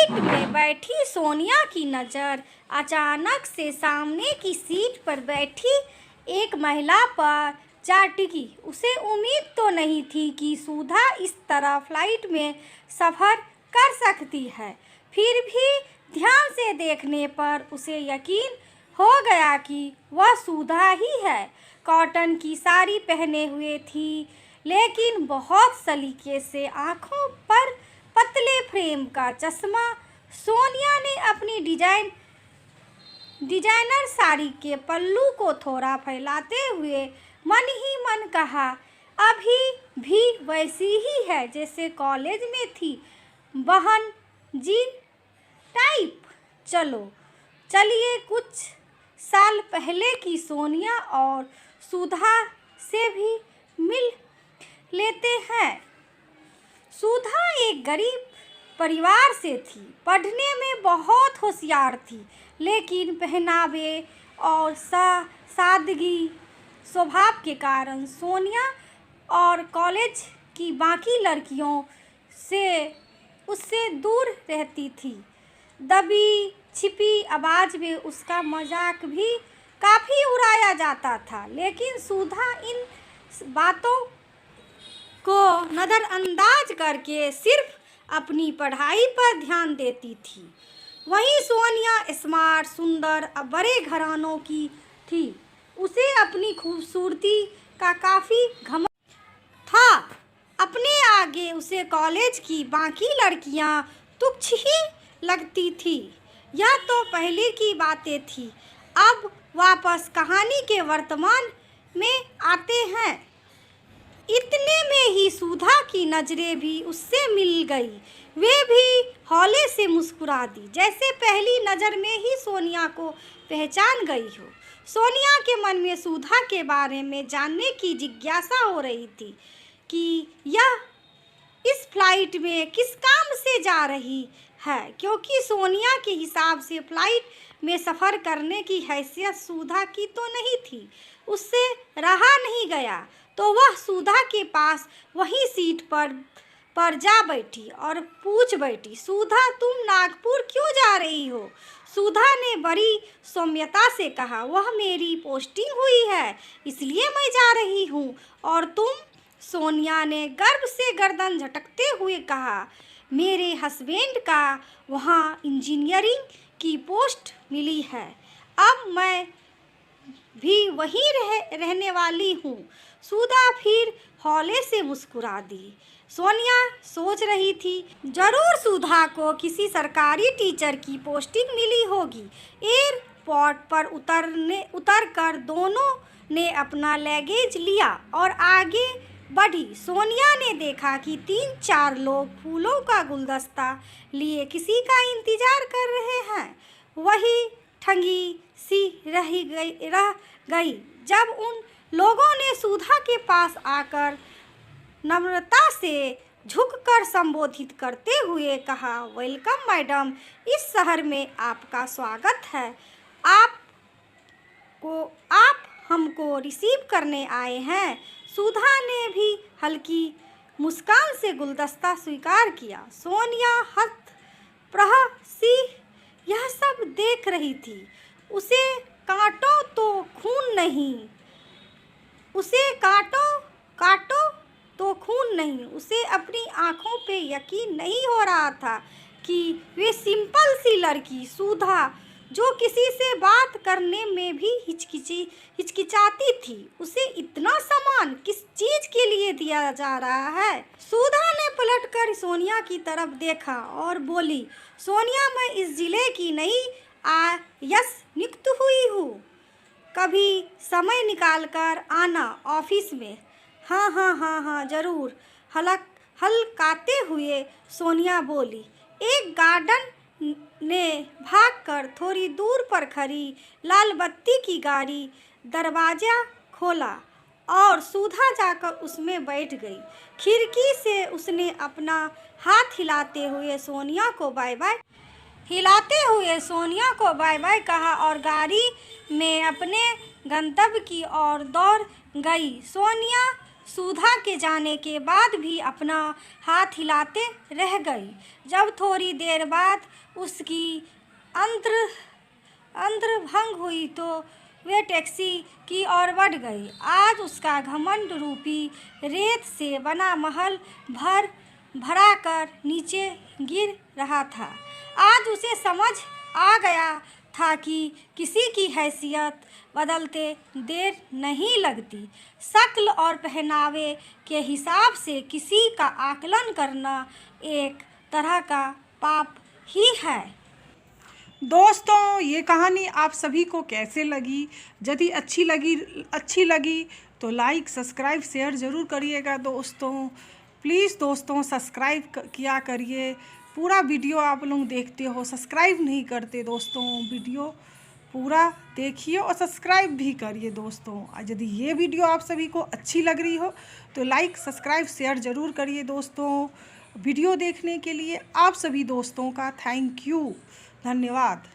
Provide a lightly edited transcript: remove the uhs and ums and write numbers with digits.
Seat में बैठी सोनिया की नज़र अचानक से सामने की सीट पर बैठी एक महिला पर जा टिकी। उसे उम्मीद तो नहीं थी कि सुधा इस तरह फ्लाइट में सफ़र कर सकती है, फिर भी ध्यान से देखने पर उसे यकीन हो गया कि वह सुधा ही है। कॉटन की साड़ी पहने हुए थी, लेकिन बहुत सलीके से आँखों पर पतले फ्रेम का चश्मा। सोनिया ने अपनी डिजाइनर साड़ी के पल्लू को थोड़ा फैलाते हुए मन ही मन कहा, अभी भी वैसी ही है जैसे कॉलेज में थी, बहन जी टाइप। चलिए कुछ साल पहले की सोनिया और सुधा से भी मिल लेते हैं। सुधा एक गरीब परिवार से थी, पढ़ने में बहुत होशियार थी, लेकिन पहनावे और सादगी स्वभाव के कारण सोनिया और कॉलेज की बाकी लड़कियों से उससे दूर रहती थी। दबी छिपी आवाज़ में उसका मजाक भी काफ़ी उड़ाया जाता था, लेकिन सुधा इन बातों को नज़रअंदाज करके सिर्फ अपनी पढ़ाई पर ध्यान देती थी। वहीं सोनिया स्मार्ट, सुंदर और बड़े घरानों की थी। उसे अपनी खूबसूरती का काफ़ी घमंड था। अपने आगे उसे कॉलेज की बाकी लड़कियां तुच्छ ही लगती थी। यह तो पहले की बातें थी। अब वापस कहानी के वर्तमान में आते हैं। इतने में ही सुधा की नज़रें भी उससे मिल गई। वे भी हौले से मुस्कुरा दी, जैसे पहली नज़र में ही सोनिया को पहचान गई हो। सोनिया के मन में सुधा के बारे में जानने की जिज्ञासा हो रही थी कि यह इस फ्लाइट में किस काम से जा रही है, क्योंकि सोनिया के हिसाब से फ्लाइट में सफ़र करने की हैसियत सुधा की तो नहीं थी। उससे रहा नहीं गया तो वह सुधा के पास वही सीट पर जा बैठी और पूछ बैठी, सुधा तुम नागपुर क्यों जा रही हो? सुधा ने बड़ी सौम्यता से कहा, वह मेरी पोस्टिंग हुई है इसलिए मैं जा रही हूँ। और तुम? सोनिया ने गर्व से गर्दन झटकते हुए कहा, मेरे हस्बैंड का वहाँ इंजीनियरिंग की पोस्ट मिली है, अब मैं भी वहीं रहने वाली हूँ। सुधा फिर हौले से मुस्कुरा दी। सोनिया सोच रही थी, जरूर सुधा को किसी सरकारी टीचर की पोस्टिंग मिली होगी। एयरपोर्ट पर उतरकर दोनों ने अपना लगेज लिया और आगे बढ़ी। सोनिया ने देखा कि 3-4 लोग फूलों का गुलदस्ता लिए किसी का इंतजार कर रहे हैं। वही ठगी सी रह गई जब उन लोगों ने सुधा के पास आकर नम्रता से झुककर संबोधित करते हुए कहा, वेलकम मैडम, इस शहर में आपका स्वागत है। आप हमको रिसीव करने आए हैं। सुधा ने भी हल्की मुस्कान से गुलदस्ता स्वीकार किया। सोनिया हतप्रभ सी यह सब देख रही थी। उसे काटो तो खून नहीं, उसे अपनी आंखों पे यकीन नहीं हो रहा था कि वे सिंपल सी लड़की सुधा, जो किसी से बात करने में भी हिचकिचाती थी, उसे इतना सम्मान किस चीज़ के लिए दिया जा रहा है। सुधा ने पलटकर सोनिया की तरफ देखा और बोली, सोनिया, मैं इस जिले की नई आईएएस नियुक्त हुई हूँ, कभी समय निकालकर आना ऑफिस में। हाँ ज़रूर, हल्काते हुए सोनिया बोली। एक गार्डन ने भागकर थोड़ी दूर पर खड़ी लाल बत्ती की गाड़ी दरवाज़ा खोला और सुधा जाकर उसमें बैठ गई। खिड़की से उसने अपना हाथ हिलाते हुए सोनिया को बाय बाय कहा और गाड़ी में अपने गंतव्य की ओर दौड़ गई। सोनिया सुधा के जाने के बाद भी अपना हाथ हिलाते रह गई। जब थोड़ी देर बाद उसकी अंतर्भंग हुई तो वे टैक्सी की ओर बढ़ गई। आज उसका घमंड रूपी रेत से बना महल भरा कर नीचे गिर रहा था। आज उसे समझ आ गया था कि किसी की हैसियत बदलते देर नहीं लगती। शक्ल और पहनावे के हिसाब से किसी का आकलन करना एक तरह का पाप ही है। दोस्तों, ये कहानी आप सभी को कैसे लगी? यदि अच्छी लगी तो लाइक सब्सक्राइब शेयर ज़रूर करिएगा दोस्तों। प्लीज़ दोस्तों सब्सक्राइब किया करिए। पूरा वीडियो आप लोग देखते हो, सब्सक्राइब नहीं करते दोस्तों। वीडियो पूरा देखिए और सब्सक्राइब भी करिए दोस्तों। और यदि ये वीडियो आप सभी को अच्छी लग रही हो तो लाइक सब्सक्राइब शेयर ज़रूर करिए दोस्तों। वीडियो देखने के लिए आप सभी दोस्तों का थैंक यू, धन्यवाद।